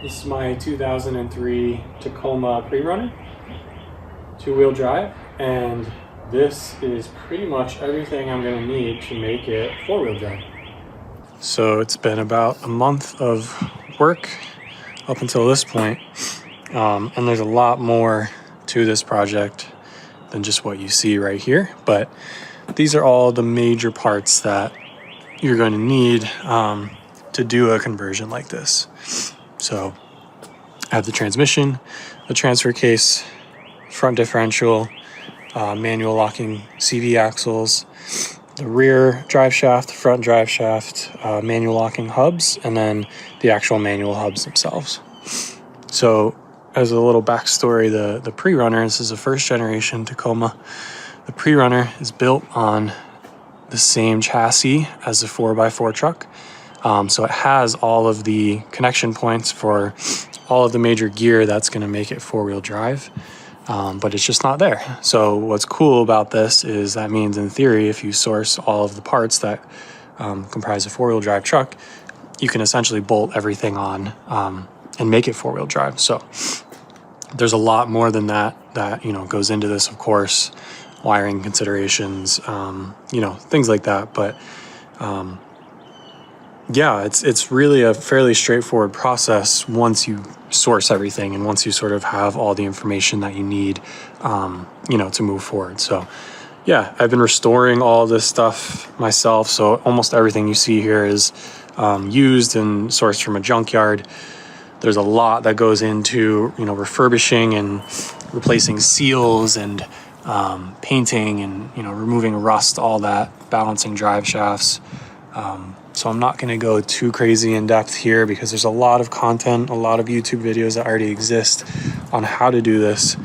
This is my 2003 Tacoma PreRunner, two-wheel drive, and this is pretty much everything I'm going to need to make it four-wheel drive. So it's been about a month of work up until this point, and there's a lot more to this project than just what you see right here, but these are all the major parts that you're going to need to do a conversion like this. So I have the transmission, the transfer case, front differential, manual locking CV axles, the rear drive shaft, front drive shaft, manual locking hubs, and then the actual manual hubs themselves. So as a little backstory, the PreRunner, this is a first generation Tacoma. The PreRunner is built on the same chassis as the 4x4 truck. So it has all of the connection points for all of the major gear that's going to make it four-wheel drive, but it's just not there. So what's cool about this is that means, in theory, if you source all of the parts that comprise a four-wheel drive truck, you can essentially bolt everything on and make it four-wheel drive. So there's a lot more than that goes into this, of course, wiring considerations, things like that. But yeah, it's really a fairly straightforward process once you source everything and once you sort of have all the information that you need, to move forward. So yeah, I've been restoring all this stuff myself. So almost everything you see here is used and sourced from a junkyard. There's a lot that goes into, refurbishing and replacing seals and painting and, removing rust, all that, balancing drive shafts. So I'm not going to go too crazy in depth here because there's a lot of content, a lot of YouTube videos that already exist on how to do this.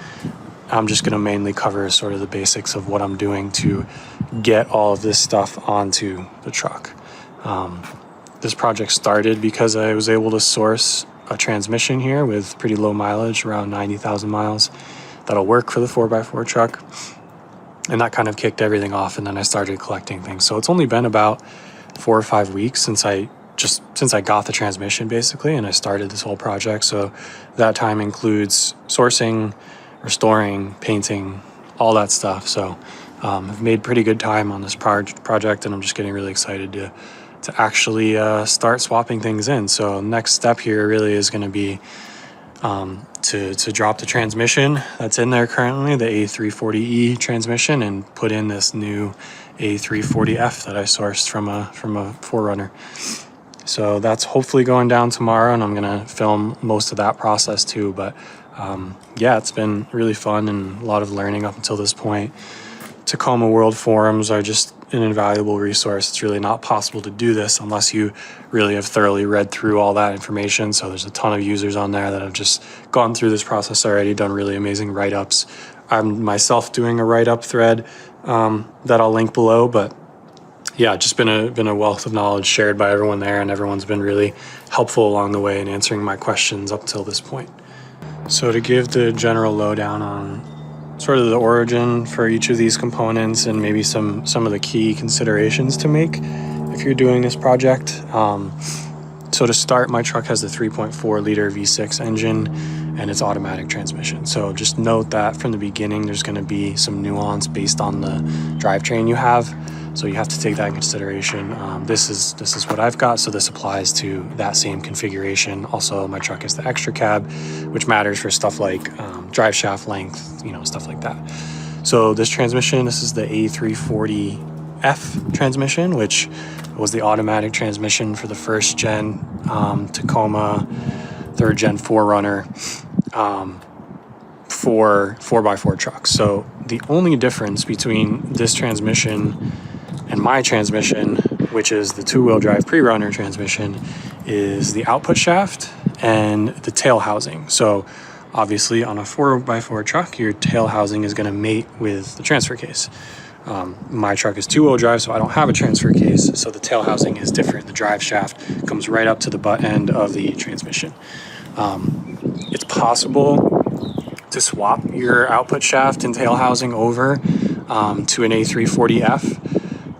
I'm just going to mainly cover sort of the basics of what I'm doing to get all of this stuff onto the truck. This project started because I was able to source a transmission here with pretty low mileage, around 90,000 miles, that'll work for the 4x4 truck. And that kind of kicked everything off, and then I started collecting things. So it's only been about 4 or 5 weeks since I got the transmission, basically, and I started this whole project. So that time includes sourcing, restoring, painting, all that stuff. So I've made pretty good time on this project, and I'm just getting really excited to actually start swapping things in. So next step here really is going to be to drop the transmission that's in there currently, the A340E transmission, and put in this new A340F that I sourced from a 4Runner. So that's hopefully going down tomorrow, and I'm gonna film most of that process too. But yeah, it's been really fun and a lot of learning up until this point. Tacoma World forums are just an invaluable resource. It's really not possible to do this unless you really have thoroughly read through all that information. So there's a ton of users on there that have just gone through this process already, done really amazing write-ups. I'm myself doing a write-up thread that I'll link below, but yeah, just been a wealth of knowledge shared by everyone there, and everyone's been really helpful along the way in answering my questions up until this point. So to give the general lowdown on sort of the origin for each of these components and maybe some of the key considerations to make if you're doing this project. So to start, my truck has the 3.4 liter V6 engine and it's automatic transmission. So just note that from the beginning, there's going to be some nuance based on the drivetrain you have. So you have to take that in consideration. This is what I've got, so this applies to that same configuration. Also, my truck is the extra cab, which matters for stuff like drive shaft length, stuff like that. So this transmission, this is the A340F transmission, which was the automatic transmission for the first gen Tacoma, third gen 4Runner for 4x4 trucks. So the only difference between this transmission and my transmission, which is the two-wheel drive PreRunner transmission, is the output shaft and the tail housing. So obviously on a 4x4 truck, your tail housing is going to mate with the transfer case. My truck is two-wheel drive, so I don't have a transfer case, so the tail housing is different. The drive shaft comes right up to the butt end of the transmission. It's possible to swap your output shaft and tail housing over to an A340F,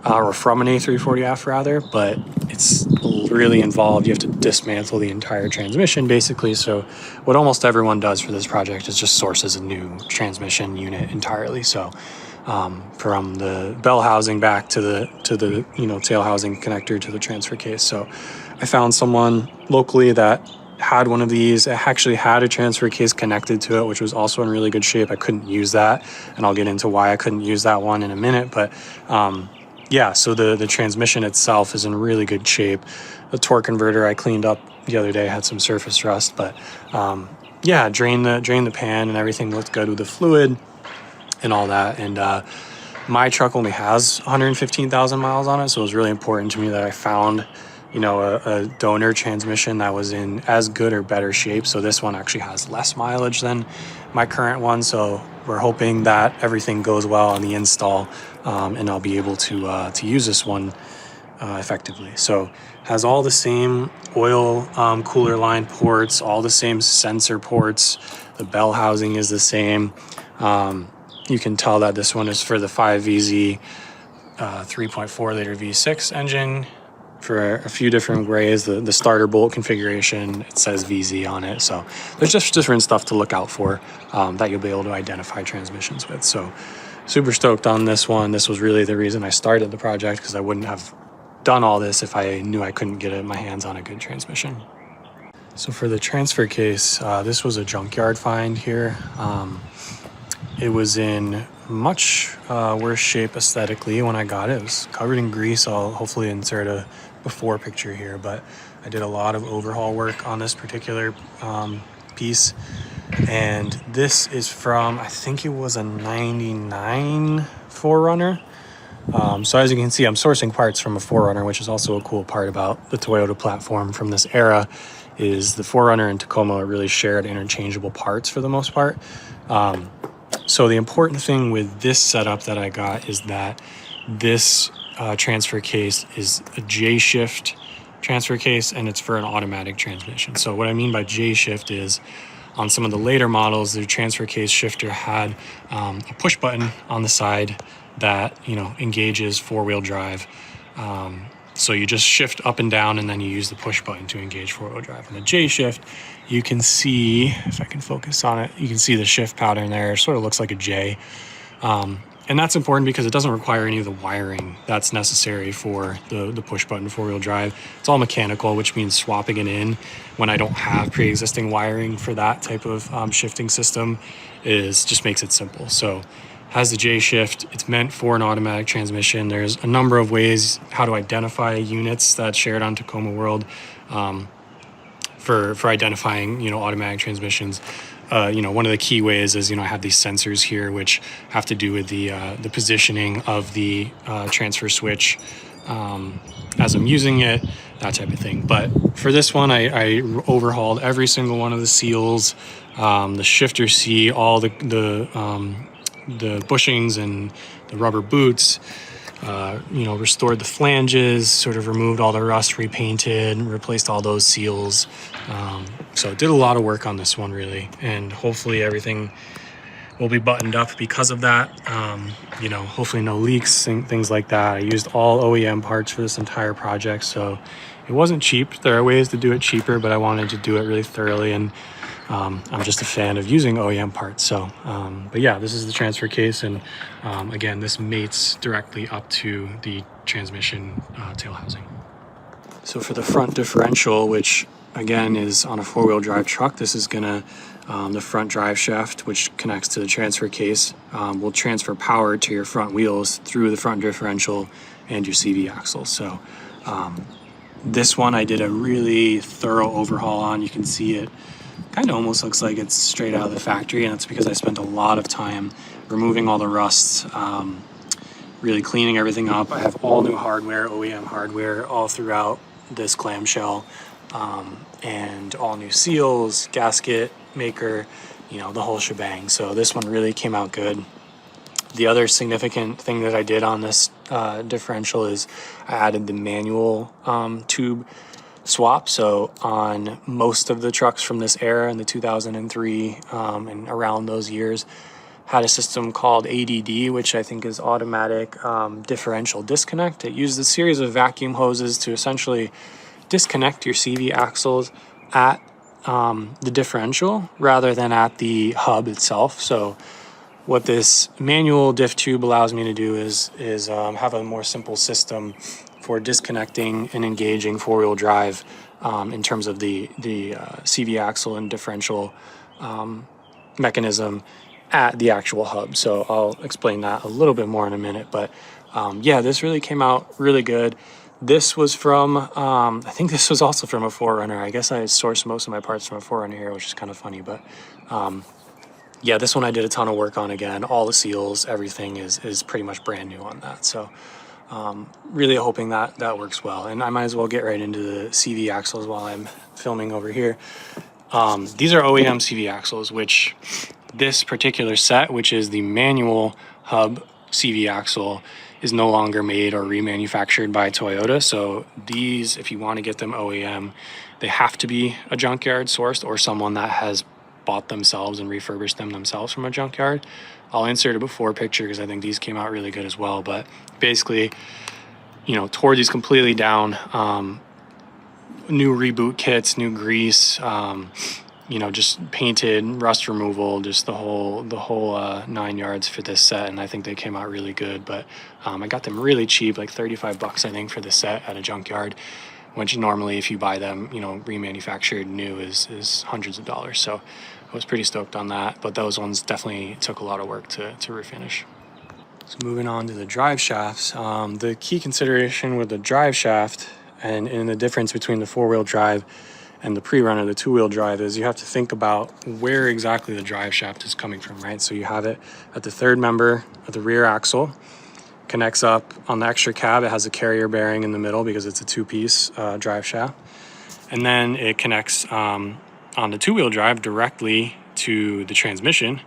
or from an A340F rather, but it's really involved. You have to dismantle the entire transmission basically. So what almost everyone does for this project is just sources a new transmission unit entirely. So from the bell housing back to the tail housing connector to the transfer case. So I found someone locally that had one of these. It actually had a transfer case connected to it, which was also in really good shape. I couldn't use that, and I'll get into why I couldn't use that one in a minute. But yeah, so the transmission itself is in really good shape. The torque converter I cleaned up the other day had some surface rust, but yeah, drained the pan and everything looked good with the fluid and all that. And my truck only has 115,000 miles on it, so it was really important to me that I found a donor transmission that was in as good or better shape. So this one actually has less mileage than my current one. So we're hoping that everything goes well on the install, and I'll be able to use this one effectively. So has all the same oil cooler line ports, all the same sensor ports. The bell housing is the same. You can tell that this one is for the 5VZ 3.4 liter V6 engine. For a few different ways, the starter bolt configuration, it says VZ on it. So there's just different stuff to look out for that you'll be able to identify transmissions with. So super stoked on this one. This was really the reason I started the project, because I wouldn't have done all this if I knew I couldn't get my hands on a good transmission. So for the transfer case, this was a junkyard find here. It was in much worse shape aesthetically when I got it. It was covered in grease. I'll hopefully insert a before picture here, but I did a lot of overhaul work on this particular piece. And this is from, I think it was a 99 4Runner. So as you can see, I'm sourcing parts from a 4Runner, which is also a cool part about the Toyota platform from this era, is the 4Runner and Tacoma really shared interchangeable parts for the most part. So the important thing with this setup that I got is that this transfer case is a J-shift transfer case, and it's for an automatic transmission. So what I mean by J-shift is on some of the later models, the transfer case shifter had a push button on the side that engages four-wheel drive. So you just shift up and down, and then you use the push button to engage four-wheel drive. On the J-shift, you can see, if I can focus on it, you can see the shift pattern there. It sort of looks like a J. And that's important because it doesn't require any of the wiring that's necessary for the push button four-wheel drive. It's all mechanical, which means swapping it in when I don't have pre-existing wiring for that type of shifting system just makes it simple. So has the J shift. It's meant for an automatic transmission. There's a number of ways how to identify units that's shared on Tacoma World for identifying automatic transmissions. One of the key ways is I have these sensors here which have to do with the positioning of the transfer switch as I'm using it, that type of thing. But for this one, I overhauled every single one of the seals, the shifter C, all the bushings and the rubber boots, restored the flanges, sort of removed all the rust, repainted, replaced all those seals. So did a lot of work on this one really, and hopefully everything will be buttoned up because of that. Hopefully no leaks and things like that. I used all OEM parts for this entire project, so it wasn't cheap. There are ways to do it cheaper, but I wanted to do it really thoroughly, and I'm just a fan of using OEM parts. So, but yeah, this is the transfer case, and again, this mates directly up to the transmission tail housing. So for the front differential, which again is on a four-wheel drive truck, this is gonna, the front drive shaft, which connects to the transfer case, will transfer power to your front wheels through the front differential and your CV axle. So this one I did a really thorough overhaul on. You can see it kind of almost looks like it's straight out of the factory, and it's because I spent a lot of time removing all the rust, really cleaning everything up. I have all new hardware, OEM hardware, all throughout this clamshell, and all new seals, gasket maker, the whole shebang. So this one really came out good. The other significant thing that I did on this differential is I added the manual tube swap. So on most of the trucks from this era in the 2003 and around those years, had a system called ADD, which I think is automatic differential disconnect. It used a series of vacuum hoses to essentially disconnect your CV axles at the differential rather than at the hub itself. So what this manual diff tube allows me to do is have a more simple system for disconnecting and engaging four-wheel drive in terms of the CV axle and differential mechanism at the actual hub. So I'll explain that a little bit more in a minute. But yeah, this really came out really good. This was from, I think this was also from a 4Runner. I guess I sourced most of my parts from a 4Runner here, which is kind of funny. But yeah, this one I did a ton of work on again. All the seals, everything is pretty much brand new on that. So really hoping that works well. And I might as well get right into the CV axles while I'm filming over here. These are OEM CV axles, which this particular set, which is the manual hub CV axle, is no longer made or remanufactured by Toyota. So these, if you want to get them OEM, they have to be a junkyard sourced or someone that has bought themselves and refurbished them themselves from a junkyard. I'll insert a before picture because I think these came out really good as well. But basically, you know, tore these completely down. New reboot kits, new grease, you know, just painted, rust removal, just the whole 9 yards for this set. And I think they came out really good. But I got them really cheap, like $35 I think for the set at a junkyard, which normally if you buy them, you know, remanufactured new is hundreds of dollars. So I was pretty stoked on that. But those ones definitely took a lot of work to refinish. So moving on to the drive shafts, the key consideration with the drive shaft and the difference between the four-wheel drive and the PreRunner, the two-wheel drive, is you have to think about where exactly the drive shaft is coming from, right? So you have it at the third member of the rear axle, connects up on the extra cab. It has a carrier bearing in the middle because it's a two-piece drive shaft. And then it connects on the two-wheel drive directly to the transmission.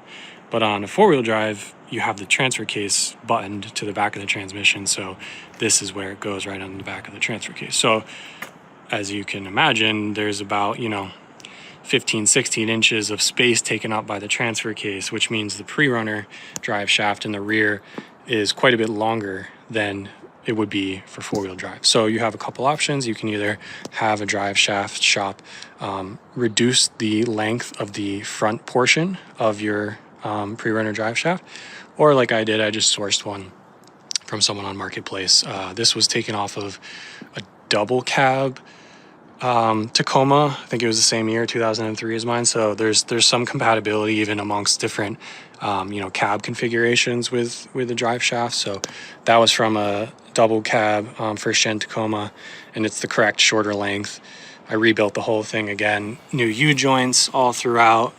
But on a four-wheel drive, you have the transfer case buttoned to the back of the transmission. So this is where it goes, right on the back of the transfer case. So as you can imagine, there's about, 15, 16 inches of space taken up by the transfer case, which means the PreRunner drive shaft in the rear is quite a bit longer than it would be for four-wheel drive. So you have a couple options. You can either have a drive shaft shop reduce the length of the front portion of your PreRunner drive shaft, or like I did, I just sourced one from someone on Marketplace. This was taken off of a double cab Tacoma. I think it was the same year, 2003 as mine. So there's some compatibility even amongst different cab configurations with the drive shaft. So that was from a double cab first gen Tacoma, and it's the correct shorter length. I rebuilt the whole thing again, new U-joints all throughout,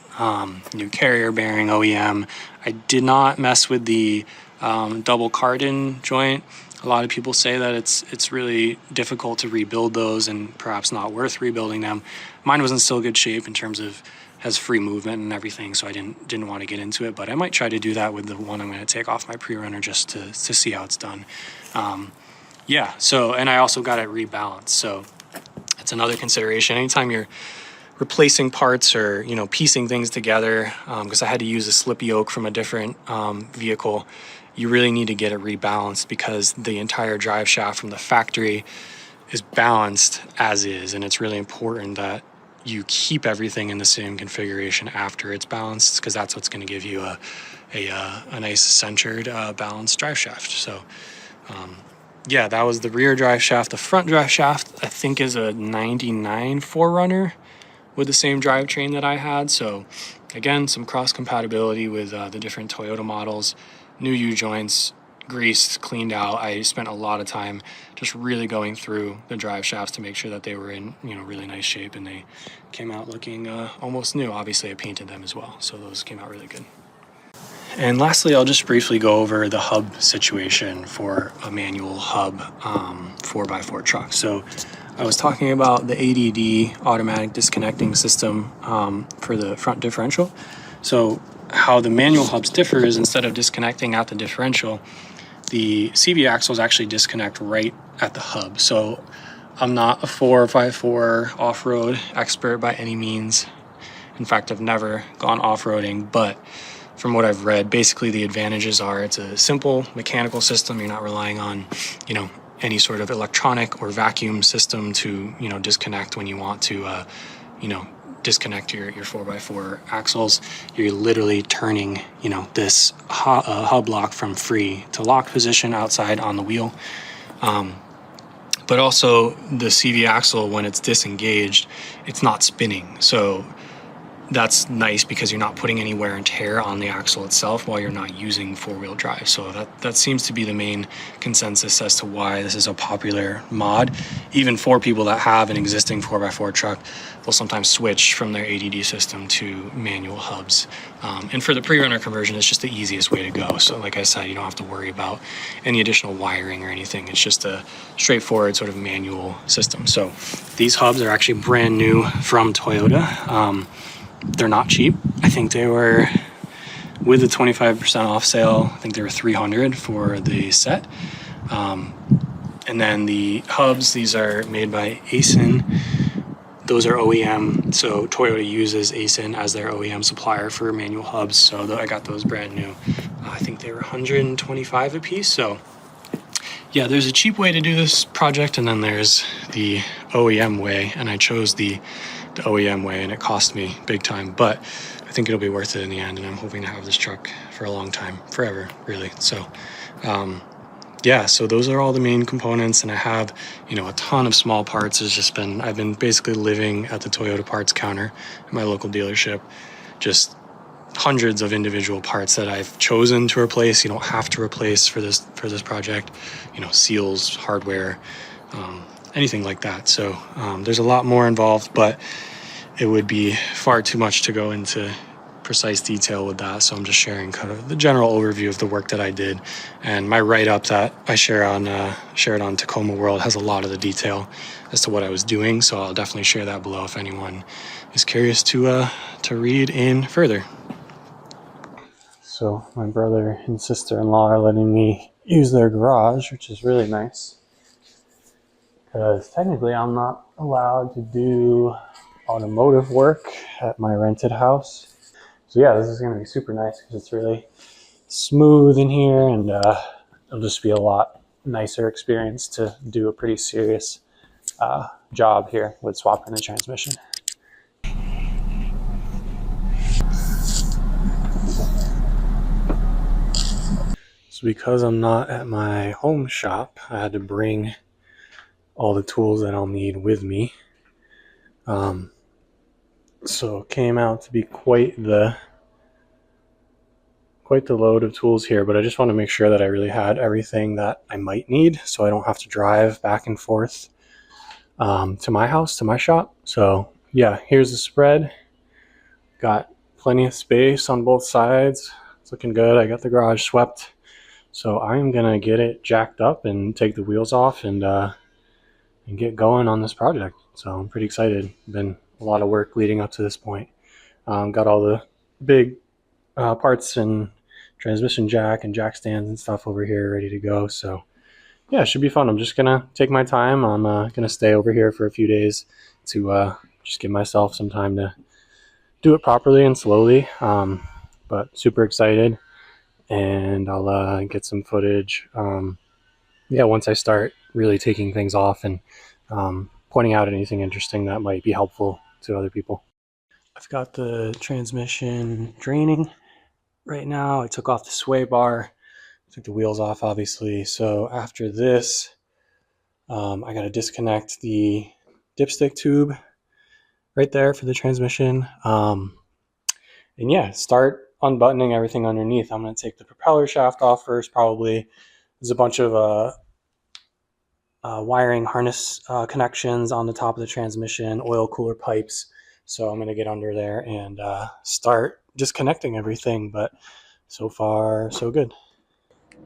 new carrier bearing OEM. I did not mess with the double cardan joint. A lot of people say that it's really difficult to rebuild those and perhaps not worth rebuilding them. Mine was in still good shape in terms of has free movement and everything, so I didn't want to get into it. But I might try to do that with the one I'm going to take off my PreRunner just to see how it's done. So, and I also got it rebalanced. So it's another consideration. Anytime you're replacing parts or, piecing things together, because I had to use a slip yoke from a different vehicle, you really need to get it rebalanced because the entire drive shaft from the factory is balanced as is. And it's really important that you keep everything in the same configuration after it's balanced, because that's what's going to give you a nice centered, balanced drive shaft. So, that was the rear drive shaft. The front drive shaft, I think, is a 99 4Runner with the same drivetrain that I had. So again, some cross compatibility with the different Toyota models. New U-joints, greased, cleaned out. I spent a lot of time just really going through the drive shafts to make sure that they were in really nice shape, and they came out looking almost new. Obviously I painted them as well, so those came out really good. And lastly, I'll just briefly go over the hub situation for a manual hub 4x4 truck. So I was talking about the ADD automatic disconnecting system for the front differential. So how the manual hubs differ is instead of disconnecting at the differential, the CV axles actually disconnect right at the hub. So I'm not a 4x4 off-road expert by any means. In fact, I've never gone off-roading, but from what I've read, basically the advantages are it's a simple mechanical system. You're not relying on, any sort of electronic or vacuum system to, disconnect when you want to, disconnect your 4x4 axles. You're literally turning, this hub lock from free to locked position outside on the wheel. But also the CV axle, when it's disengaged, it's not spinning. So that's nice because you're not putting any wear and tear on the axle itself while you're not using four-wheel drive. So that seems to be the main consensus as to why this is a popular mod. Even for people that have an existing 4x4 truck, they'll sometimes switch from their ADD system to manual hubs. And for the PreRunner conversion, it's just the easiest way to go. So like I said, you don't have to worry about any additional wiring or anything. It's just a straightforward sort of manual system. So these hubs are actually brand new from Toyota. They're not cheap. I think they were, with the 25% off sale, I think they were $300 for the set. And then the hubs, these are made by ASIN. Those are OEM. So Toyota uses ASIN as their OEM supplier for manual hubs. So I got those brand new. I think they were $125 a piece. So yeah, there's a cheap way to do this project, and then there's the OEM way. And I chose the OEM way, and it cost me big time, but I think it'll be worth it in the end, and I'm hoping to have this truck for a long time, forever, really. So yeah, so those are all the main components, and I have, a ton of small parts. I've been basically living at the Toyota parts counter at my local dealership, just hundreds of individual parts that I've chosen to replace. You don't have to replace for this project, seals, hardware, anything like that. So there's a lot more involved, but it would be far too much to go into precise detail with that. So I'm just sharing kind of the general overview of the work that I did. And my write-up that I share on Tacoma World has a lot of the detail as to what I was doing. So I'll definitely share that below if anyone is curious to read in further. So my brother and sister-in-law are letting me use their garage, which is really nice, because technically I'm not allowed to do automotive work at my rented house. So yeah, this is going to be super nice because it's really smooth in here, and it'll just be a lot nicer experience to do a pretty serious job here with swapping the transmission. So because I'm not at my home shop, I had to bring all the tools that I'll need with me. So it came out to be quite the load of tools here, but I just want to make sure that I really had everything that I might need, so I don't have to drive back and forth to my house, to my shop. So yeah, here's the spread. Got plenty of space on both sides. It's looking good. I got the garage swept. So I'm gonna get it jacked up and take the wheels off and get going on this project. So I'm pretty excited. Been a lot of work leading up to this point. Got all the big parts and transmission jack and jack stands and stuff over here ready to go. So yeah, it should be fun. I'm just gonna take my time. I'm gonna stay over here for a few days to just give myself some time to do it properly and slowly. But super excited, and I'll get some footage. Once I start really taking things off and pointing out anything interesting that might be helpful to other people. I've got the transmission draining right now. I took off the sway bar, took the wheels off, obviously. So after this, I got to disconnect the dipstick tube right there for the transmission. And yeah, start unbuttoning everything underneath. I'm going to take the propeller shaft off first, probably. There's a bunch of wiring harness connections on the top of the transmission, oil cooler pipes. So I'm going to get under there and start disconnecting everything, but so far so good.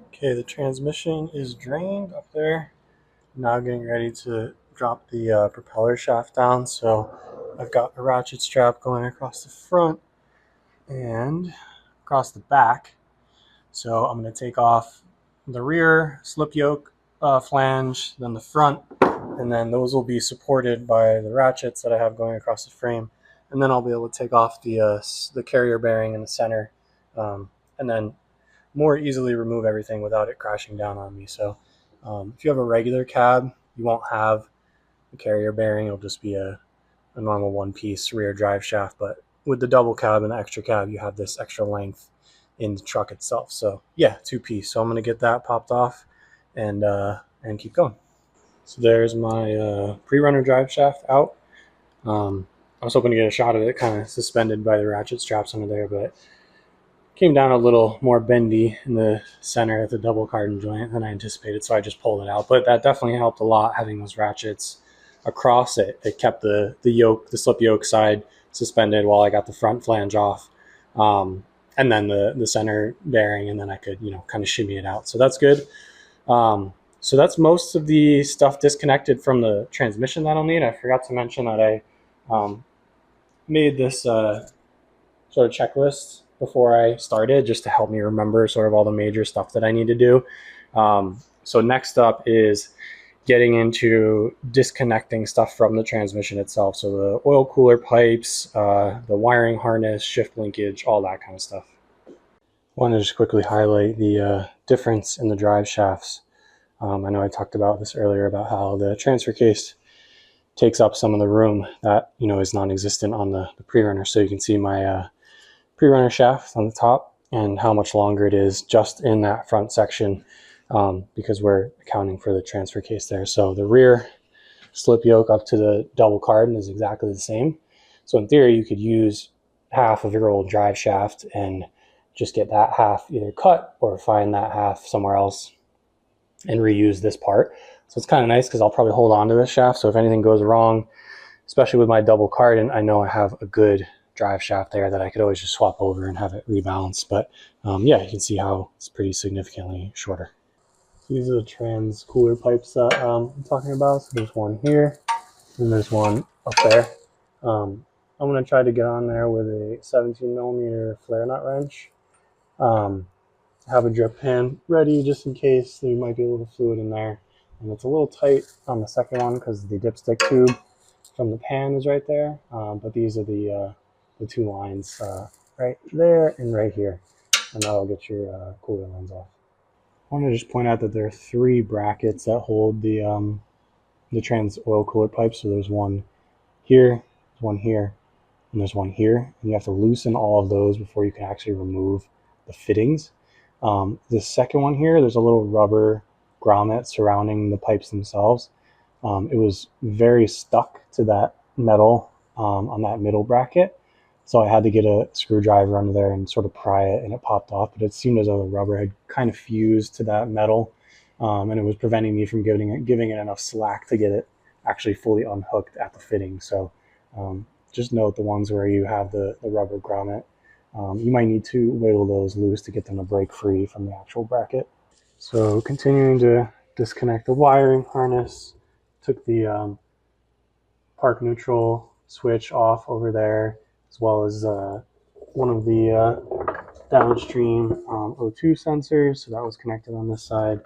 Okay, the transmission is drained up there. Now getting ready to drop the propeller shaft down. So I've got a ratchet strap going across the front and across the back. So I'm going to take off the rear slip yoke flange, then the front, and then those will be supported by the ratchets that I have going across the frame. And then I'll be able to take off the carrier bearing in the center, and then more easily remove everything without it crashing down on me. So If you have a regular cab, you won't have a carrier bearing. It'll just be a normal one-piece rear drive shaft. But with the double cab and the extra cab, you have this extra length in the truck itself. So yeah, two-piece. So I'm gonna get that popped off and keep going. So there's my PreRunner drive shaft out. I was hoping to get a shot of it kind of suspended by the ratchet straps under there, but came down a little more bendy in the center at the double cardan joint than I anticipated, so I just pulled it out. But that definitely helped a lot, having those ratchets across it. It kept the yoke, the slip yoke side suspended while I got the front flange off, and then the center bearing, and then I could kind of shimmy it out. So that's good. So that's most of the stuff disconnected from the transmission that I'll need. I forgot to mention that I made this sort of checklist before I started, just to help me remember sort of all the major stuff that I need to do. So next up is getting into disconnecting stuff from the transmission itself. So the oil cooler pipes, the wiring harness, shift linkage, all that kind of stuff. I want to just quickly highlight the difference in the drive shafts. I know I talked about this earlier about how the transfer case takes up some of the room that is non-existent on the PreRunner. So you can see my PreRunner shaft on the top and how much longer it is just in that front section, because we're accounting for the transfer case there. So the rear slip yoke up to the double cardan is exactly the same. So in theory, you could use half of your old drive shaft and just get that half either cut or find that half somewhere else and reuse this part. So it's kind of nice because I'll probably hold on to this shaft. So if anything goes wrong, especially with my double cardan, I know I have a good drive shaft there that I could always just swap over and have it rebalanced. But yeah, you can see how it's pretty significantly shorter. So these are the trans cooler pipes that I'm talking about. So there's one here and there's one up there. I'm going to try to get on there with a 17 millimeter flare nut wrench. Have a drip pan ready just in case there might be a little fluid in there. And it's a little tight on the second one because the dipstick tube from the pan is right there. But these are the two lines right there and right here. And that'll get your cooler lines off. I want to just point out that there are 3 brackets that hold the trans oil cooler pipe. So there's one here, there's one here, and there's one here. And you have to loosen all of those before you can actually remove the fittings. The second one here, there's a little rubber grommet surrounding the pipes themselves. It was very stuck to that metal on that middle bracket. So I had to get a screwdriver under there and sort of pry it, and it popped off. But it seemed as though the rubber had kind of fused to that metal, and it was preventing me from giving it enough slack to get it actually fully unhooked at the fitting. So just note the ones where you have the rubber grommet. You might need to wiggle those loose to get them to break free from the actual bracket. So continuing to disconnect the wiring harness, took the park neutral switch off over there, as well as one of the downstream O2 sensors. So that was connected on this side.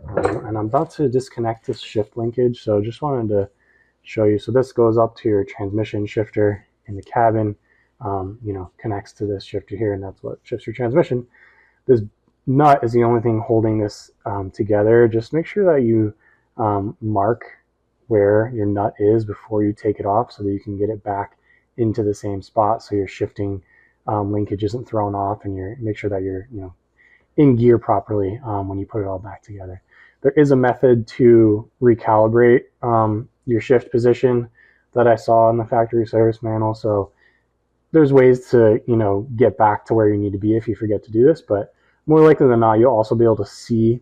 And I'm about to disconnect this shift linkage. So just wanted to show you. So this goes up to your transmission shifter in the cabin, connects to this shifter here, and that's what shifts your transmission. This nut is the only thing holding this together. Just make sure that you mark where your nut is before you take it off so that you can get it back into the same spot, so your shifting linkage isn't thrown off, and you make sure that you're in gear properly when you put it all back together. There is a method to recalibrate your shift position that I saw in the factory service manual. So there's ways to get back to where you need to be if you forget to do this, but more likely than not, you'll also be able to see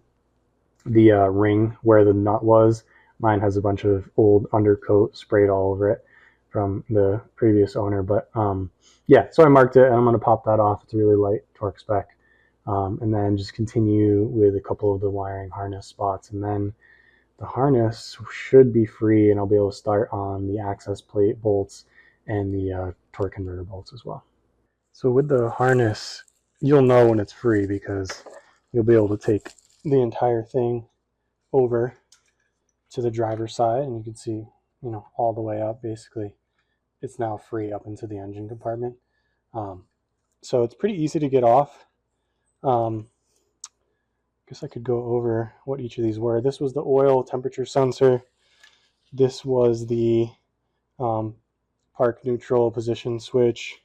the ring where the nut was. Mine has a bunch of old undercoat sprayed all over it from the previous owner. But yeah, so I marked it, and I'm going to pop that off. It's a really light torque spec. And then just continue with a couple of the wiring harness spots. And then the harness should be free, and I'll be able to start on the access plate bolts and the torque converter bolts as well. So with the harness, you'll know when it's free because you'll be able to take the entire thing over to the driver's side, and you can see, all the way up, basically, it's now free up into the engine compartment. So it's pretty easy to get off. guess I could go over what each of these were. This was the oil temperature sensor. This was the park neutral position switch.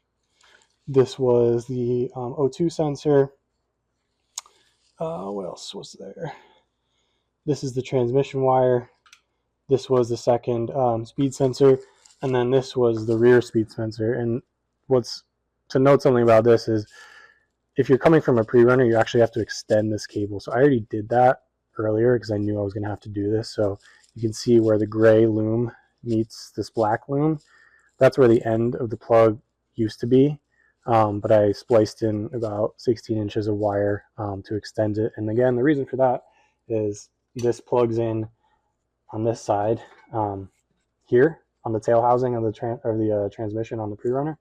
This was the O2 sensor. What else was there? This is the transmission wire. This was the second speed sensor. And then this was the rear speed sensor. And what's to note something about this is if you're coming from a pre-runner, you actually have to extend this cable. So I already did that earlier because I knew I was going to have to do this. So you can see where the gray loom meets this black loom. That's where the end of the plug used to be. But I spliced in about 16 inches of wire to extend it. And again, the reason for that is this plugs in on this side here on the tail housing of the transmission on the pre-runner.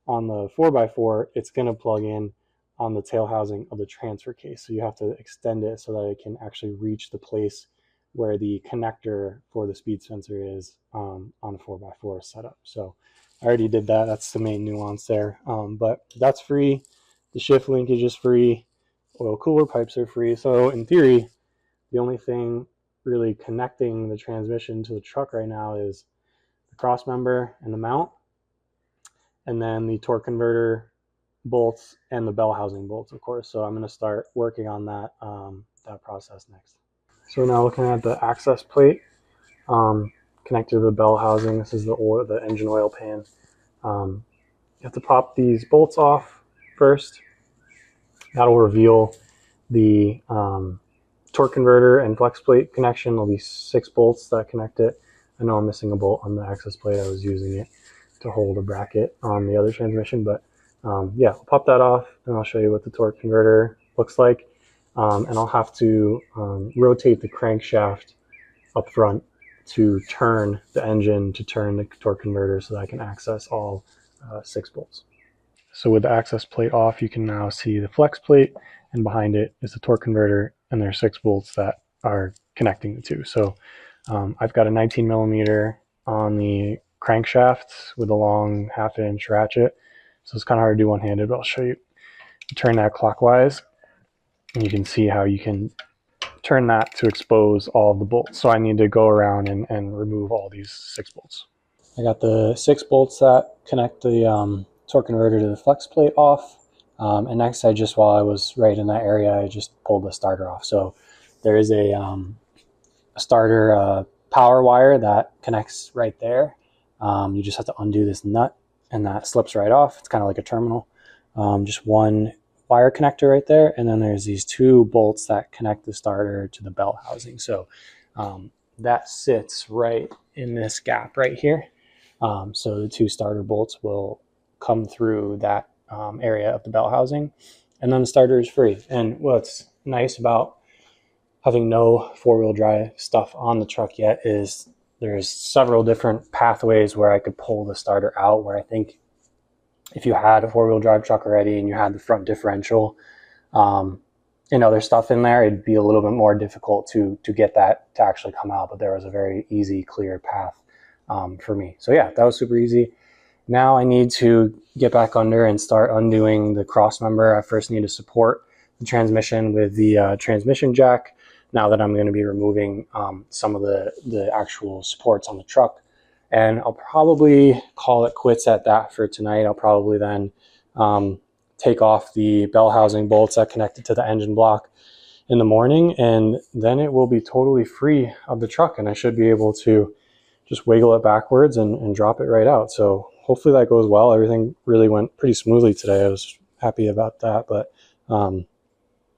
On the 4x4, it's going to plug in on the tail housing of the transfer case. So you have to extend it so that it can actually reach the place where the connector for the speed sensor is on a 4x4 setup. So I already did that. That's the main nuance there. But that's free. The shift linkage is free. Oil cooler pipes are free. So in theory, the only thing really connecting the transmission to the truck right now is the cross member and the mount, and then the torque converter bolts and the bell housing bolts, of course. So I'm going to start working on that that process next. So now looking at the access plate connected to the bell housing. This is the engine oil pan. You have to pop these bolts off first. That'll reveal the torque converter and flex plate connection. There'll be 6 bolts that connect it. I know I'm missing a bolt on the access plate. I was using it to hold a bracket on the other transmission, but yeah, I'll pop that off and I'll show you what the torque converter looks like. And I'll have to rotate the crankshaft up front to turn the engine, to turn the torque converter so that I can access all 6 bolts. So with the access plate off, you can now see the flex plate, and behind it is the torque converter, and there are 6 bolts that are connecting the two. So I've got a 19 millimeter on the crankshaft with a long 1/2 inch ratchet. So it's kind of hard to do one-handed, but I'll show you. Turn that clockwise, and you can see how you can turn that to expose all of the bolts. So I need to go around and remove all these 6 bolts. I got the 6 bolts that connect the torque converter to the flex plate off. And next, while I was right in that area, I just pulled the starter off. So there is a starter power wire that connects right there. You just have to undo this nut and that slips right off. It's kind of like a terminal. Just one wire connector right there, and then there's these 2 bolts that connect the starter to the bell housing. So that sits right in this gap right here. So the 2 starter bolts will come through that area of the bell housing, and then the starter is free. And what's nice about having no 4-wheel drive stuff on the truck yet is there's several different pathways where I could pull the starter out, where I think if you had a 4-wheel drive truck already and you had the front differential and other stuff in there, it'd be a little bit more difficult to get that to actually come out. But there was a very easy, clear path for me. So yeah, that was super easy. Now I need to get back under and start undoing the cross member. I first need to support the transmission with the transmission jack, now that I'm going to be removing some of the actual supports on the truck. And I'll probably call it quits at that for tonight. I'll probably then take off the bell housing bolts that connected to the engine block in the morning, and then it will be totally free of the truck, and I should be able to just wiggle it backwards and drop it right out. So hopefully that goes well. Everything really went pretty smoothly today. I was happy about that, but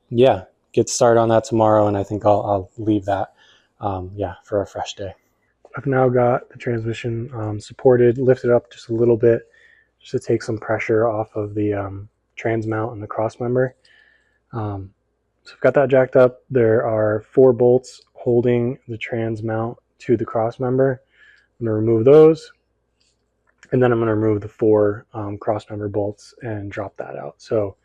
yeah, get started on that tomorrow, and I think I'll leave that yeah, for a fresh day. I've now got the transmission supported, lifted up just a little bit, just to take some pressure off of the trans mount and the cross member. So I've got that jacked up. There are 4 bolts holding the trans mount to the cross member. I'm going to remove those, and then I'm going to remove the 4 cross member bolts and drop that out. So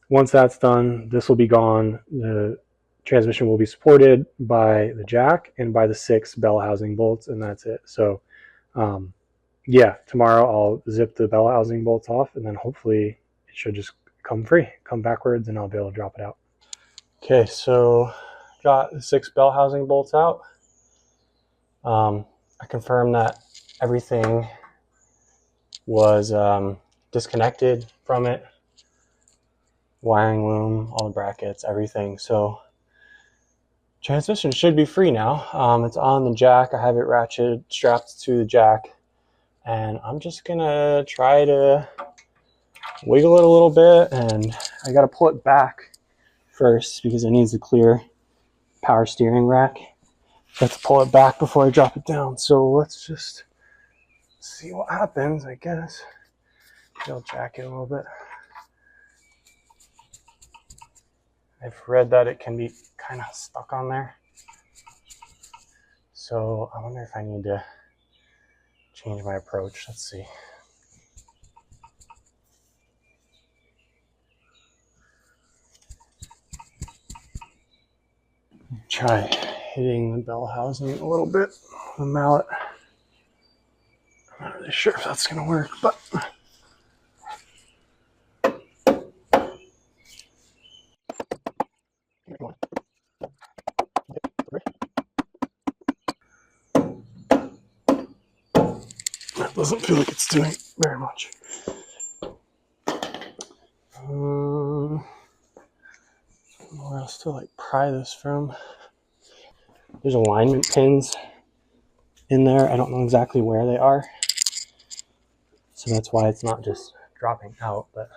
once that's done, this will be gone. The transmission will be supported by the jack and by the 6 bell housing bolts, and that's it. So yeah, tomorrow I'll zip the bell housing bolts off, and then hopefully it should just come free, come backwards, and I'll be able to drop it out. Okay, so got the 6 bell housing bolts out. I confirmed that everything was disconnected from it. Wiring loom, all the brackets, everything. So transmission should be free now. It's on the jack. I have it ratcheted, strapped to the jack. And I'm just gonna try to wiggle it a little bit, and I gotta pull it back first because it needs a clear power steering rack. Let's pull it back before I drop it down. So let's just see what happens, I guess. I'll jack it a little bit. I've read that it can be kind of stuck on there. So I wonder if I need to change my approach. Let's see. Try hitting the bell housing a little bit with a mallet. I'm not really sure if that's going to work, but that doesn't feel like it's doing very much. Where else to like pry this from? There's alignment pins in there. I don't know exactly where they are, so that's why it's not just dropping out. But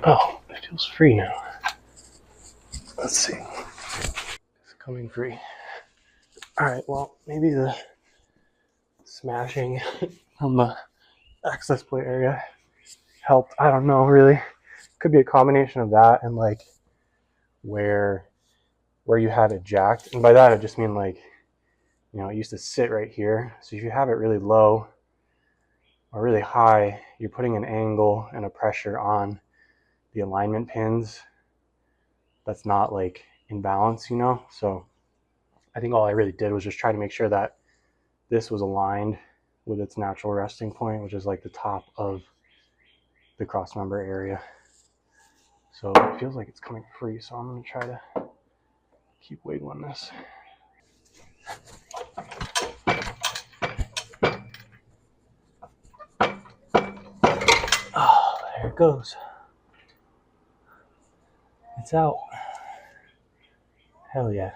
oh, it feels free now. Let's see. It's coming free. All right, well, maybe the smashing on the access plate area helped. I don't know, really. Could be a combination of that and like where you had it jacked. And by that, I just mean like, you know, it used to sit right here. So if you have it really low or really high, you're putting an angle and a pressure on the alignment pins that's not like in balance, you know? So I think all I really did was just try to make sure that this was aligned with its natural resting point, which is like the top of the cross member area. So it feels like it's coming free, so I'm going to try to keep wiggling this. Oh, there it goes. It's out. Hell yeah.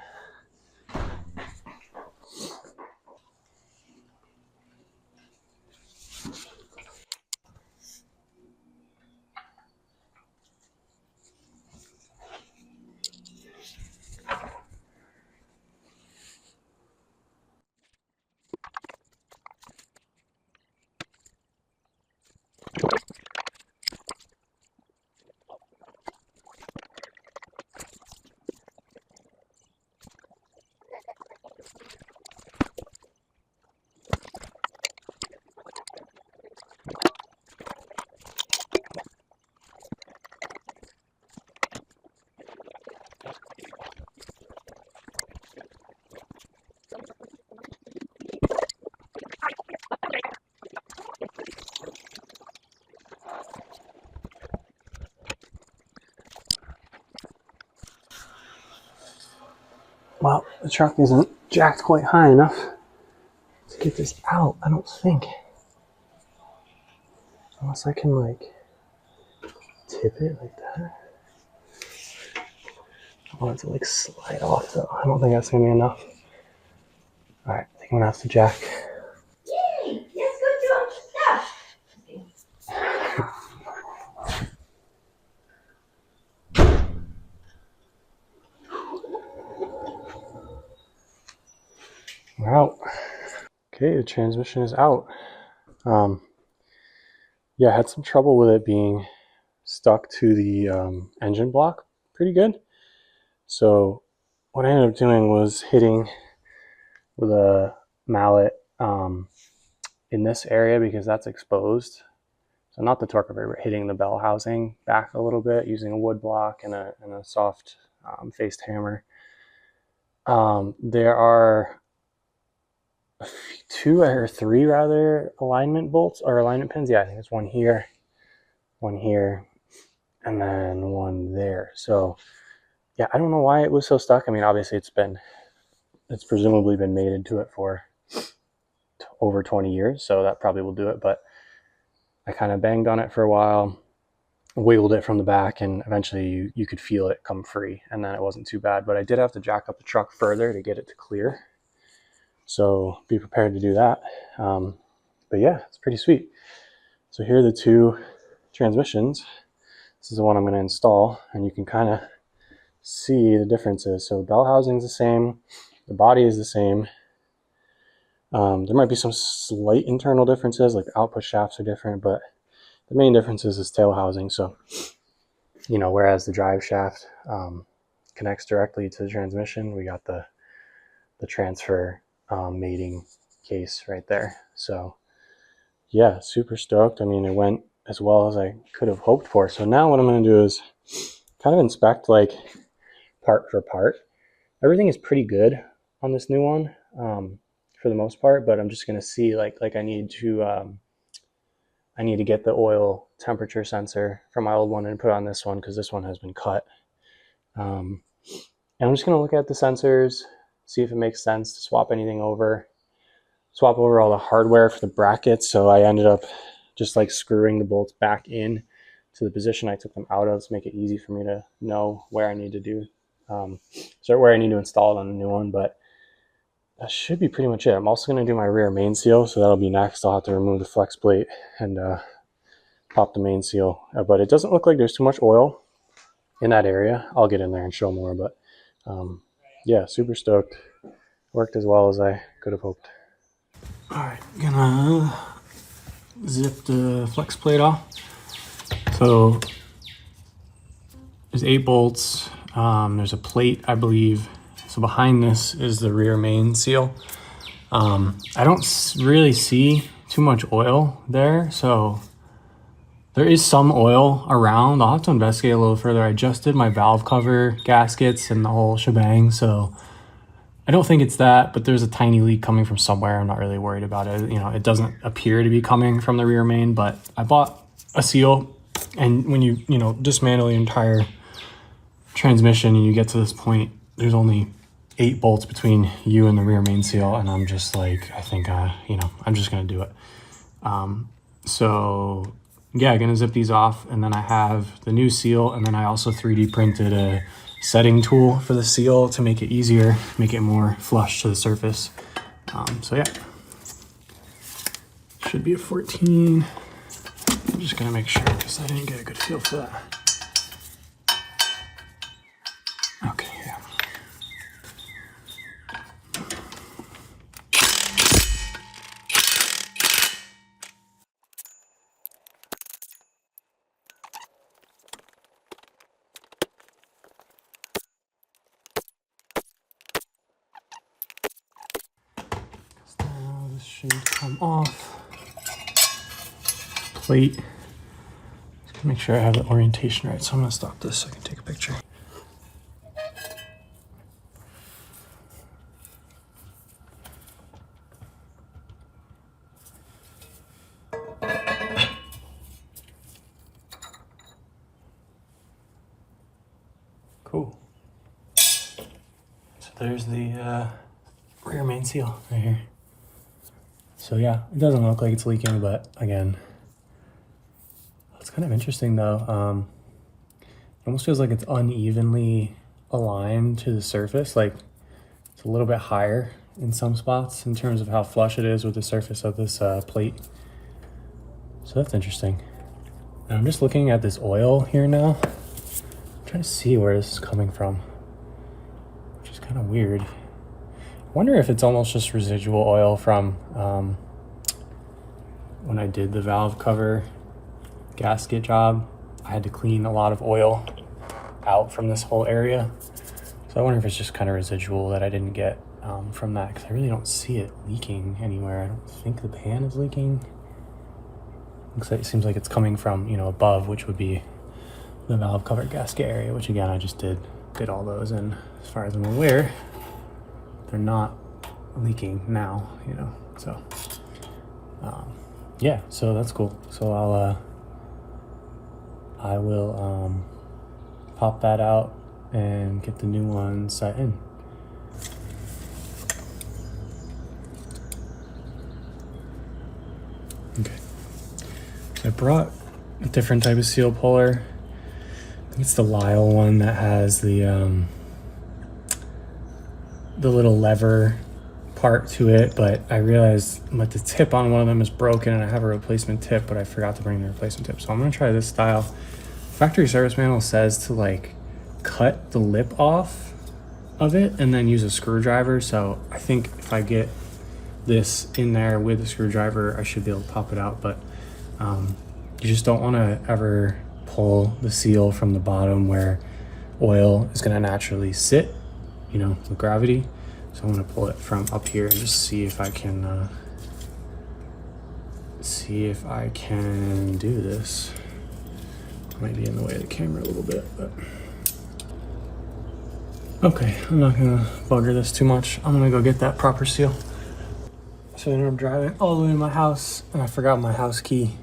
Well, the truck isn't jacked quite high enough to get this out, I don't think. Unless I can like tip it like that. I want it to like slide off though. I don't think that's gonna be enough. Alright, I think I'm gonna have to jack. Yay! Let's go do our stuff! We're out. Okay, the transmission is out. Yeah, I had some trouble with it being stuck to the engine block pretty good. So what I ended up doing was hitting with a mallet in this area because that's exposed. So not the torque converter, but hitting the bell housing back a little bit using a wood block and a soft faced hammer. There are 2 or 3 rather alignment bolts or alignment pins. Yeah, I think it's one here, and then one there. So yeah, I don't know why it was so stuck. I mean, obviously it's presumably been mated to it for over 20 years, so that probably will do it. But I kind of banged on it for a while, wiggled it from the back, and eventually you could feel it come free, and then it wasn't too bad. But I did have to jack up the truck further to get it to clear, so be prepared to do that. But yeah, it's pretty sweet. So here are the 2 transmissions. This is the one I'm going to install, and you can kind of see the differences. So bell housing is the same, the body is the same. There might be some slight internal differences, like the output shafts are different, but the main difference is tail housing. So, whereas the drive shaft connects directly to the transmission, we got the transfer mating case right there. So yeah, super stoked. I mean, it went as well as I could have hoped for. So now what I'm going to do is kind of inspect like part for part. Everything is pretty good on this new one for the most part, but I'm just going to see like I need to get the oil temperature sensor from my old one and put on this one because this one has been cut. And I'm just going to look at the sensors, see if it makes sense to swap anything over. Swap over all the hardware for the brackets. So I ended up just like screwing the bolts back in to the position I took them out of to make it easy for me to know where I need to do, where I need to install it on the new one. But that should be pretty much it. I'm also going to do my rear main seal, so that'll be next. I'll have to remove the flex plate and pop the main seal. But it doesn't look like there's too much oil in that area. I'll get in there and show more, but yeah, super stoked. Worked as well as I could have hoped. All right, gonna zip the flex plate off. So there's 8 bolts. There's a plate, I believe. So behind this is the rear main seal. I don't really see too much oil there, so there is some oil around. I'll have to investigate a little further. I just did my valve cover gaskets and the whole shebang, so I don't think it's that, but there's a tiny leak coming from somewhere. I'm not really worried about it. It doesn't appear to be coming from the rear main, but I bought a seal, and when you dismantle the entire transmission and you get to this point, there's only 8 bolts between you and the rear main seal, and I'm just like, I think, I'm just gonna do it. So yeah, I'm gonna zip these off, and then I have the new seal, and then I also 3D printed a setting tool for the seal to make it easier, make it more flush to the surface. So yeah, should be a 14. I'm just gonna make sure because I didn't get a good feel for that. Okay, yeah. Now this should come off. Plate. Just make sure I have the orientation right. So I'm gonna stop this so I can take a picture. Cool. So there's the rear main seal right here. So yeah, it doesn't look like it's leaking, but again, it's kind of interesting though. It almost feels like it's unevenly aligned to the surface. Like it's a little bit higher in some spots in terms of how flush it is with the surface of this plate. So that's interesting. And I'm just looking at this oil here now. I'm trying to see where this is coming from, which is kind of weird. I wonder if it's almost just residual oil from when I did the valve cover gasket job. I had to clean a lot of oil out from this whole area. So I wonder if it's just kind of residual that I didn't get from that, because I really don't see it leaking anywhere. I don't think the pan is leaking. Looks like it seems like it's coming from, you know, above, which would be the valve cover gasket area, which again I just did all those, and as far as I'm aware, they're not leaking now, you know. So yeah, so that's cool. So I will pop that out and get the new one set in. Okay, so I brought a different type of seal puller. I think it's the Lyle one that has the little lever part to it, but I realized that the tip on one of them is broken and I have a replacement tip, but I forgot to bring the replacement tip. So I'm gonna try this style. Factory service manual says to like cut the lip off of it and then use a screwdriver. So I think if I get this in there with a screwdriver, I should be able to pop it out. But you just don't want to ever pull the seal from the bottom where oil is going to naturally sit, you know, with gravity. So I'm going to pull it from up here and just see if I can do this. Might be in the way of the camera a little bit, but okay, I'm not gonna bugger this too much. I'm gonna go get that proper seal. So then I'm driving all the way to my house and I forgot my house key,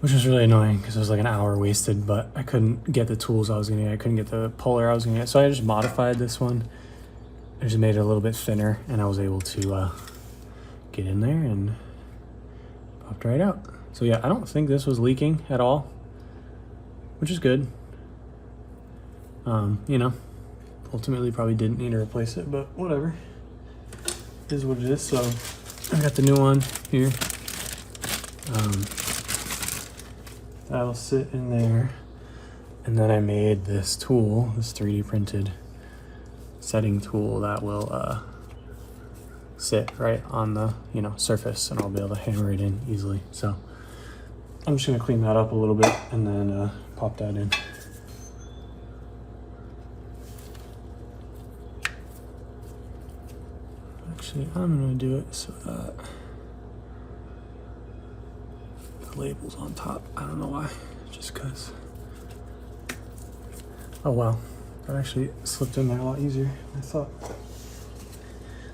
which was really annoying because it was like an hour wasted, but I couldn't get the tools I was gonna get. I couldn't get the puller I was gonna get. So I just modified this one. I just made it a little bit thinner and I was able to get in there and popped right out. So yeah, I don't think this was leaking at all, which is good. You know, ultimately probably didn't need to replace it, but whatever. It is what it is. So I got the new one here. That'll sit in there. And then I made this tool, this 3D printed setting tool that will sit right on the, you know, surface, and I'll be able to hammer it in easily. So I'm just gonna clean that up a little bit and then pop that in. Actually, I'm gonna do it so that the label's on top. I don't know why, just cause. Oh wow, that actually slipped in there a lot easier than I thought.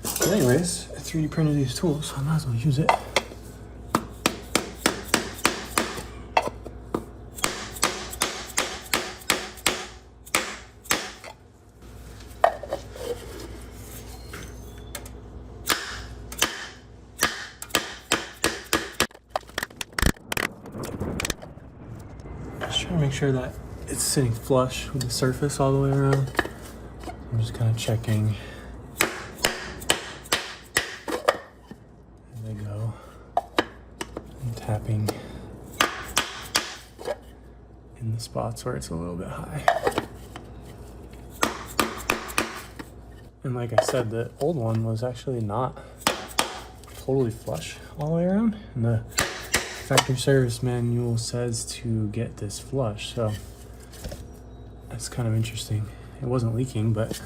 But anyways, I 3D printed these tools, so I might as well use it. Just trying to make sure that it's sitting flush with the surface all the way around. I'm just kind of checking. There they go. And tapping in the spots where it's a little bit high. And like I said, the old one was actually not totally flush all the way around. And the factory service manual says to get this flush, so that's kind of interesting. It wasn't leaking, but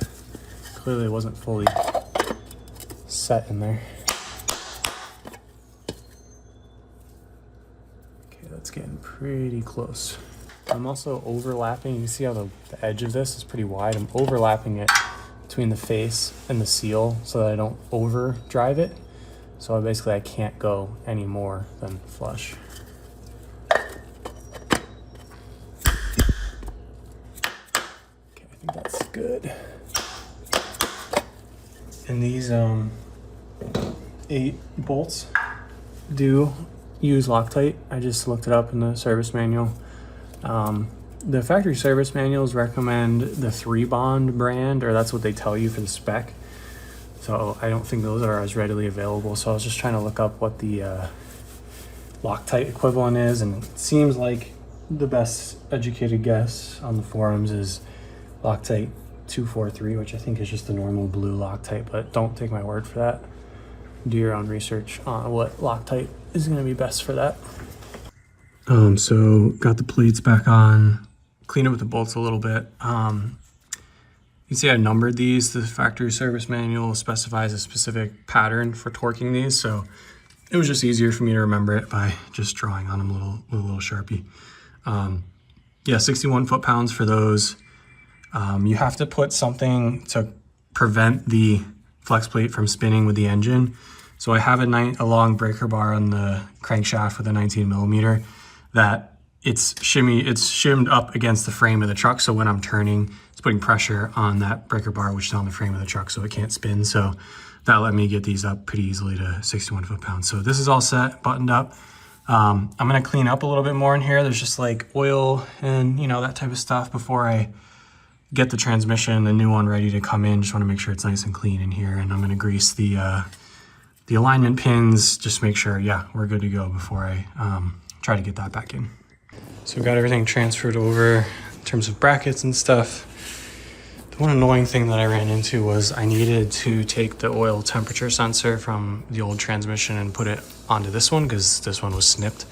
clearly it wasn't fully set in there. Okay, that's getting pretty close. I'm also overlapping. You can see how the edge of this is pretty wide. I'm overlapping it between the face and the seal so that I don't overdrive it. So basically I can't go any more than flush. Okay, I think that's good. And these 8 bolts do use Loctite. I just looked it up in the service manual. The factory service manuals recommend the 3-bond brand, or that's what they tell you for the spec. So I don't think those are as readily available. So I was just trying to look up what the Loctite equivalent is, and it seems like the best educated guess on the forums is Loctite 243, which I think is just the normal blue Loctite, but don't take my word for that. Do your own research on what Loctite is going to be best for that. So got the plates back on, cleaned up with the bolts a little bit. You can see I numbered these. The factory service manual specifies a specific pattern for torquing these, so it was just easier for me to remember it by just drawing on them with a little Sharpie. Yeah, 61 foot-pounds for those. You have to put something to prevent the flex plate from spinning with the engine. So I have a long breaker bar on the crankshaft with a 19 millimeter that it's shimmed up against the frame of the truck. So when I'm turning, it's putting pressure on that breaker bar, which is on the frame of the truck, so it can't spin. So that let me get these up pretty easily to 61 foot-pounds. So this is all set, buttoned up. I'm gonna clean up a little bit more in here. There's just like oil and that type of stuff before I get the transmission, the new one, ready to come in. Just wanna make sure it's nice and clean in here. And I'm gonna grease the alignment pins, just make sure, yeah, we're good to go before I try to get that back in. So we've got everything transferred over in terms of brackets and stuff. The one annoying thing that I ran into was I needed to take the oil temperature sensor from the old transmission and put it onto this one because this one was snipped.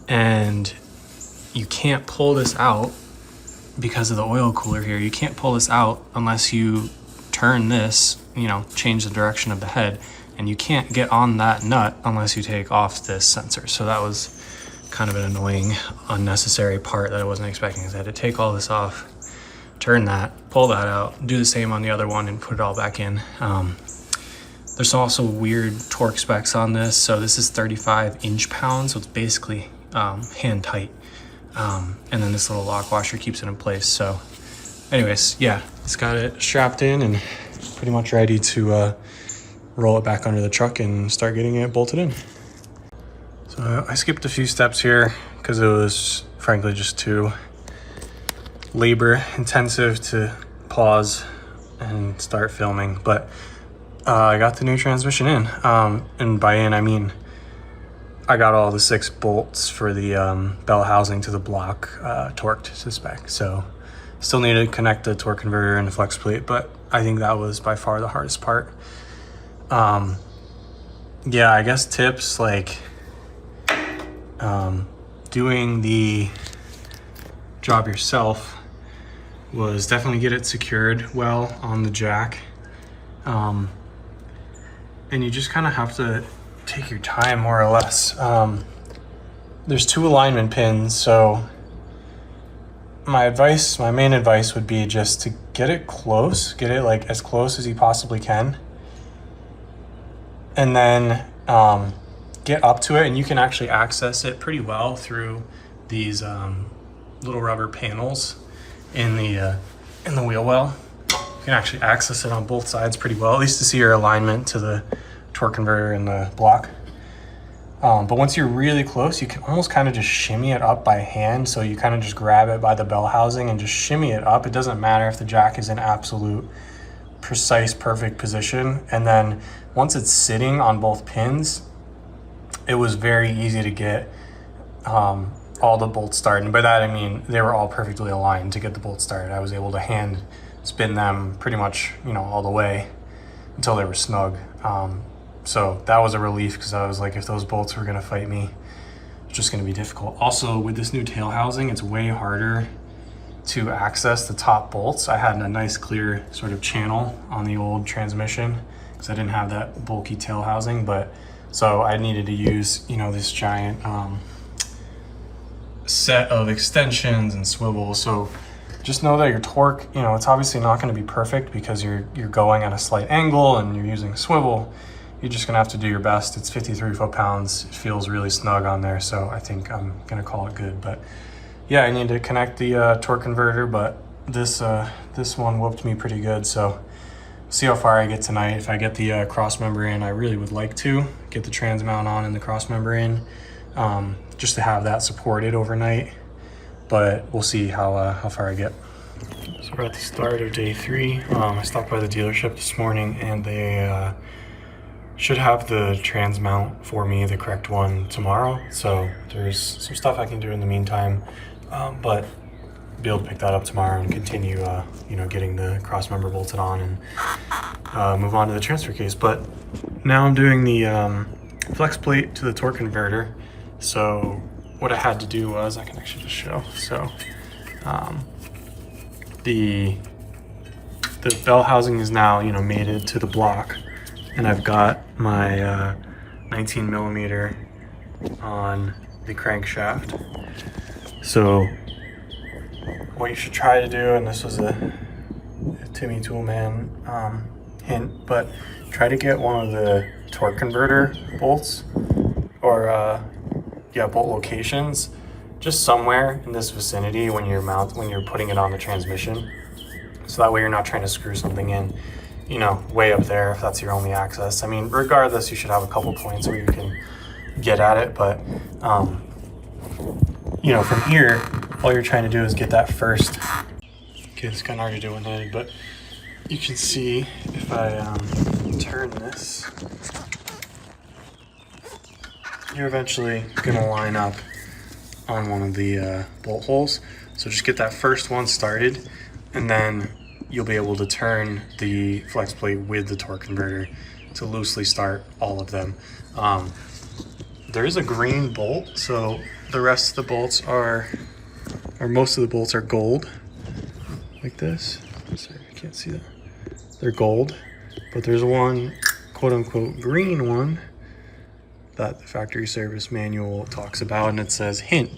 And you can't pull this out because of the oil cooler here. You can't pull this out unless you turn this, change the direction of the head. And you can't get on that nut unless you take off this sensor. So that was kind of an annoying, unnecessary part that I wasn't expecting. I had to take all this off, turn that, pull that out, do the same on the other one and put it all back in. There's also weird torque specs on this. So this is 35 inch-pounds, so it's basically hand tight. And then this little lock washer keeps it in place. So anyways, yeah, it's got it strapped in and pretty much ready to roll it back under the truck and start getting it bolted in. So I skipped a few steps here because it was frankly just too labor intensive to pause and start filming, but I got the new transmission in, and by in I mean I got all the 6 bolts for the bell housing to the block torqued to spec. So still need to connect the torque converter and the flex plate, but I think that was by far the hardest part. Yeah, I guess tips like doing the job yourself was definitely get it secured well on the jack. And you just kind of have to take your time more or less. There's 2 alignment pins, so my main advice would be just to get it close, get it like as close as you possibly can. And then get up to it, and you can actually access it pretty well through these little rubber panels in the wheel well. You can actually access it on both sides pretty well, at least to see your alignment to the torque converter and the block. But once you're really close, you can almost kind of just shimmy it up by hand. So you kind of just grab it by the bell housing and just shimmy it up. It doesn't matter if the jack is in absolute precise, perfect position. And then once it's sitting on both pins, it was very easy to get all the bolts started. And by that, I mean, they were all perfectly aligned to get the bolts started. I was able to hand spin them pretty much, all the way until they were snug. So that was a relief because I was like, if those bolts were gonna fight me, it's just gonna be difficult. Also, with this new tail housing, it's way harder to access the top bolts. I had a nice clear sort of channel on the old transmission because I didn't have that bulky tail housing, but so I needed to use, this giant set of extensions and swivels. So just know that your torque, it's obviously not going to be perfect because you're going at a slight angle and you're using a swivel. You're just going to have to do your best. It's 53 foot-pounds. It feels really snug on there, so I think I'm going to call it good. But yeah, I need to connect the torque converter, but this one whooped me pretty good. So see how far I get tonight. If I get the cross member in, I really would like to get the trans mount on and the cross member in, just to have that supported overnight. But we'll see how far I get. So we're at the start of day 3. I stopped by the dealership this morning, and they should have the trans mount for me, the correct one, tomorrow. So there's some stuff I can do in the meantime, but be able to pick that up tomorrow and continue, getting the cross member bolted on and move on to the transfer case. But now I'm doing the flex plate to the torque converter. So what I had to do was, I can actually just show. So the the bell housing is now, you know, mated to the block, and I've got my 19 millimeter on the crankshaft. So what you should try to do, and this was a Timmy Toolman hint, but try to get one of the torque converter bolts, or bolt locations, just somewhere in this vicinity when you're putting it on the transmission. So that way you're not trying to screw something in, you know, way up there if that's your only access. I mean, regardless, you should have a couple points where you can get at it, but you know, from here, all you're trying to do is get that first. Okay, it's kind of hard to do one-handed, but you can see if I turn this, you're eventually gonna line up on one of the bolt holes. So just get that first one started, and then you'll be able to turn the flex plate with the torque converter to loosely start all of them. There is a green bolt, so the rest of the bolts or most of the bolts are gold, like this. Sorry, I can't see that. They're gold, but there's one quote unquote green one that the factory service manual talks about, and it says, hint,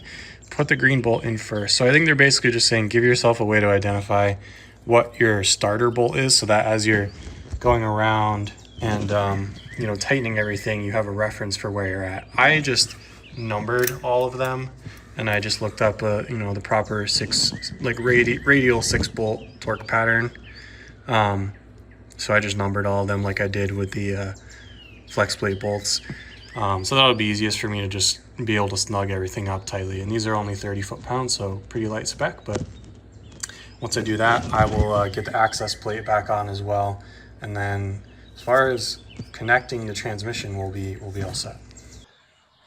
put the green bolt in first. So I think they're basically just saying give yourself a way to identify what your starter bolt is, so that as you're going around and you know, tightening everything, you have a reference for where you're at. I just numbered all of them, and I just looked up you know, the proper radial 6-bolt torque pattern. So I just numbered all of them like I did with the flex plate bolts. So that would be easiest for me to just be able to snug everything up tightly. And these are only 30 foot-pounds, so pretty light spec. But once I do that, I will get the access plate back on as well. And then as far as connecting the transmission, we'll be all set.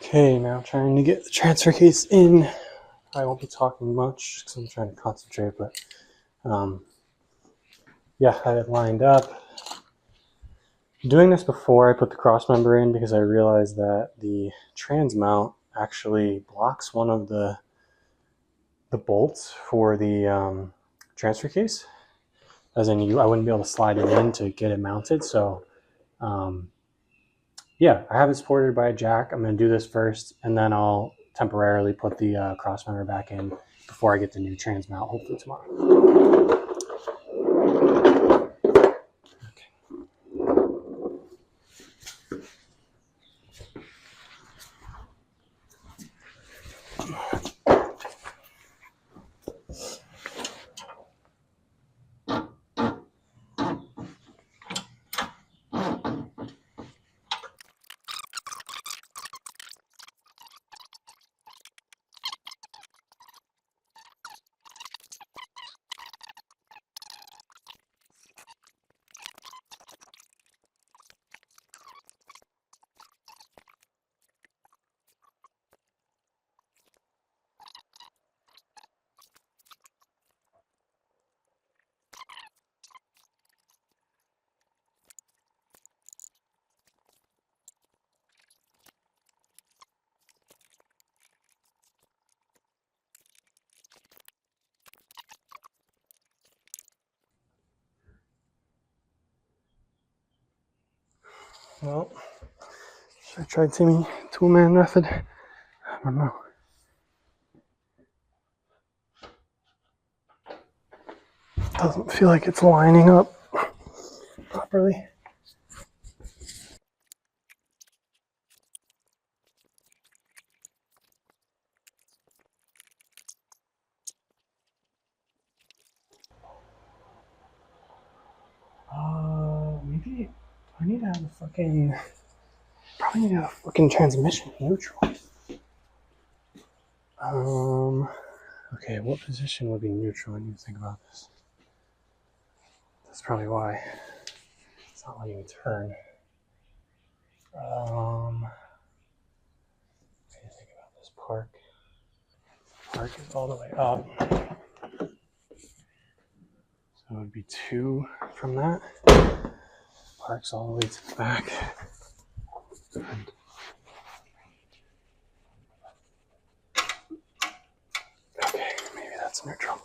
Okay, now trying to get the transfer case in. I won't be talking much because I'm trying to concentrate, but yeah, I have it lined up. I'm doing this before I put the cross member in because I realized that the trans mount actually blocks one of the bolts for the transfer case, as in I wouldn't be able to slide it in to get it mounted. So yeah, I have it supported by a jack. I'm going to do this first, and then I'll temporarily put the cross member back in before I get the new trans mount, hopefully tomorrow. Well, should I try Timmy Toolman method? I don't know. Doesn't feel like it's lining up properly. Maybe I need to have probably need to have a fucking transmission neutral. Okay, what position would be neutral? I need to think about this. That's probably why it's not letting me turn. I need to think about this park. Park is all the way up. So it would be 2 from that. Park's all the way to the back. Okay, maybe that's neutral.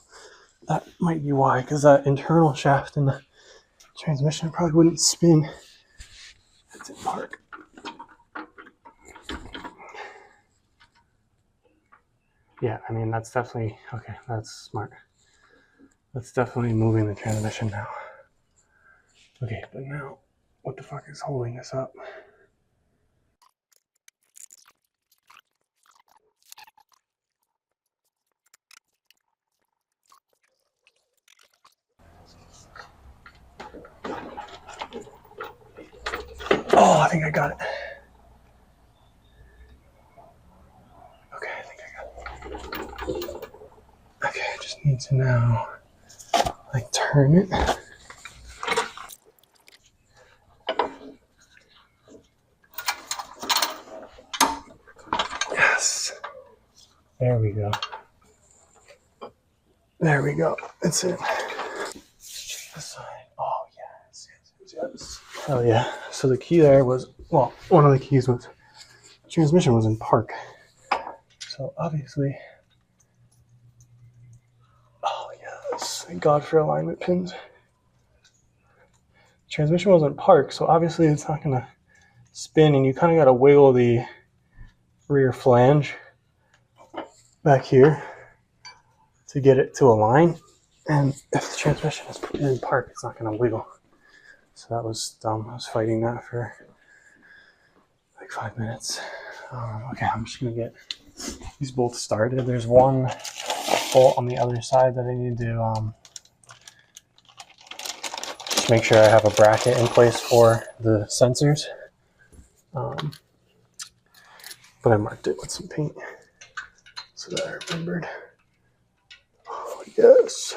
That might be why, because that internal shaft in the transmission probably wouldn't spin. It's in park. Yeah, I mean, that's definitely, okay, that's smart. That's definitely moving the transmission now. Okay, but now, what the fuck is holding this up? Oh, I think I got it. Okay, I think I got it. Okay, I just need to now, like, turn it. Yes. There we go. There we go. That's it. Check the side. Oh, yes. Oh, yeah. So the key there was, well, one of the keys was, transmission was in park. So obviously, oh, yes. Thank God for alignment pins. Transmission was in park, so obviously it's not going to spin, and you kind of got to wiggle the rear flange back here to get it to align. And if the transmission is in park, it's not going to wiggle. So that was dumb. I was fighting that for like 5 minutes. Okay, I'm just going to get these bolts started. There's one bolt on the other side that I need to just make sure I have a bracket in place for the sensors. But I marked it with some paint so that I remembered. Oh, yes.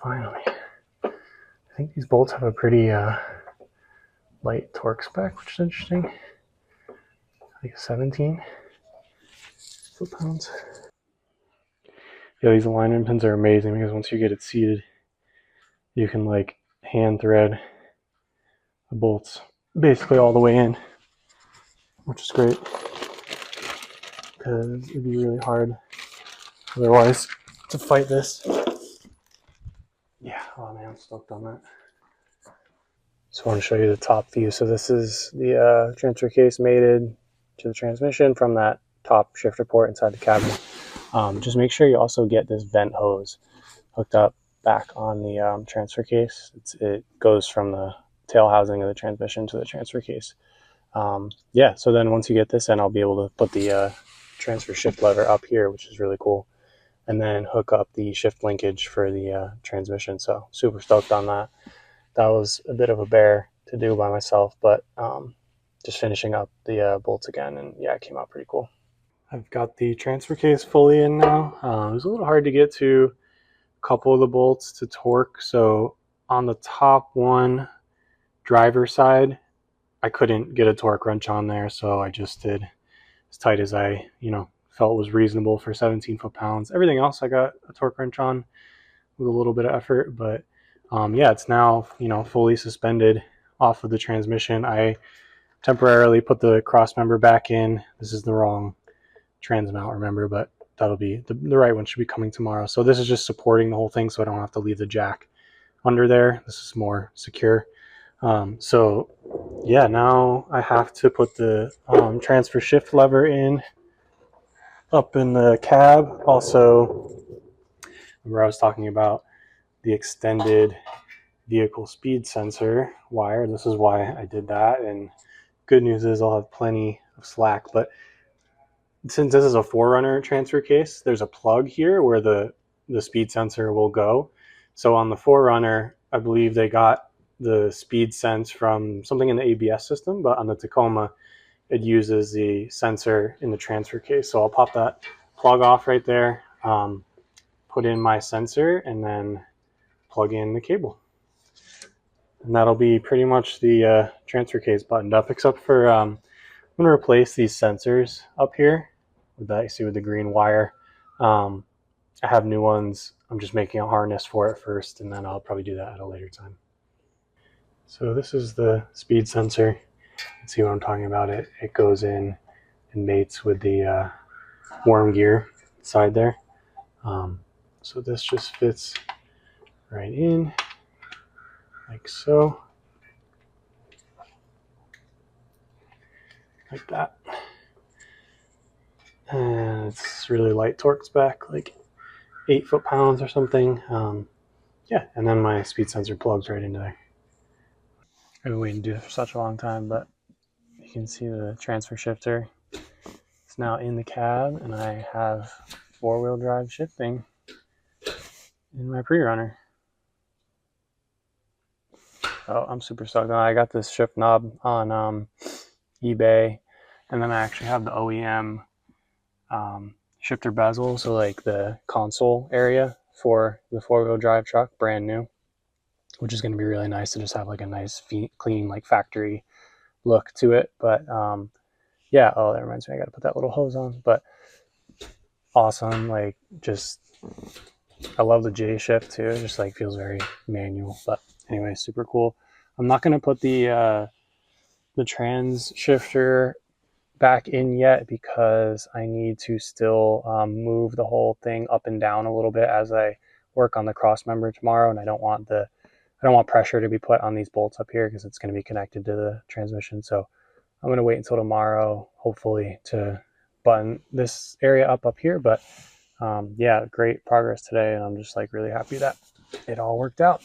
Finally. I think these bolts have a pretty light torque spec, which is interesting. Like 17 foot-pounds. Yeah, these alignment pins are amazing because once you get it seated, you can like hand thread the bolts basically all the way in, which is great because it'd be really hard otherwise to fight this. Yeah, oh man, I'm stoked on that. So I want to show you the top view. So this is the transfer case mated to the transmission from that top shifter port inside the cabin. Just make sure you also get this vent hose hooked up back on the transfer case. It goes from the tail housing of the transmission to the transfer case. Yeah, so then once you get this in, I'll be able to put the transfer shift lever up here, which is really cool, and then hook up the shift linkage for the transmission. So super stoked on that. That was a bit of a bear to do by myself, but just finishing up the bolts again, and yeah, it came out pretty cool. I've got the transfer case fully in now. It was a little hard to get to a couple of the bolts to torque. So on the top one, driver side, I couldn't get a torque wrench on there, so I just did as tight as I, felt was reasonable for 17 foot-pounds. Everything else I got a torque wrench on with a little bit of effort, but yeah, it's now, fully suspended off of the transmission. I temporarily put the cross member back in. This is the wrong trans mount, remember, but that'll be, the right one should be coming tomorrow. So this is just supporting the whole thing so I don't have to leave the jack under there. This is more secure. So yeah, now I have to put the transfer shift lever in up in the cab. Also, remember I was talking about the extended vehicle speed sensor wire. This is why I did that, and good news is I'll have plenty of slack. But since this is a PreRunner transfer case, there's a plug here where the speed sensor will go. So on the PreRunner, I believe they got the speed sense from something in the ABS system, but on the Tacoma, it uses the sensor in the transfer case. So I'll pop that plug off right there, put in my sensor, and then plug in the cable. And that'll be pretty much the transfer case buttoned up, except for I'm going to replace these sensors up here with that you see with the green wire. I have new ones. I'm just making a harness for it first, and then I'll probably do that at a later time. So this is the speed sensor. See what I'm talking about? It goes in and mates with the worm gear side there. So this just fits right in. like so. Like that. And it's really light torques back, like 8 foot-pounds or something. Yeah, and then my speed sensor plugs right into there. I've been waiting to do this for such a long time, but you can see the transfer shifter. It's now in the cab, and I have 4-wheel drive shifting in my PreRunner. Oh, I'm super stoked. I got this shift knob on eBay, and then I actually have the OEM shifter bezel, so like the console area for the 4-wheel drive truck, brand new, which is going to be really nice to just have like a nice, clean, like factory look to it. But yeah, oh, that reminds me, I got to put that little hose on. But awesome, like just I love the J shift too. It just like feels very manual. But anyway, super cool. I'm not going to put the trans shifter back in yet because I need to still move the whole thing up and down a little bit as I work on the cross member tomorrow, and I don't want pressure to be put on these bolts up here because it's going to be connected to the transmission. So I'm going to wait until tomorrow, hopefully, to button this area up here. But yeah, great progress today, and I'm just like really happy that it all worked out.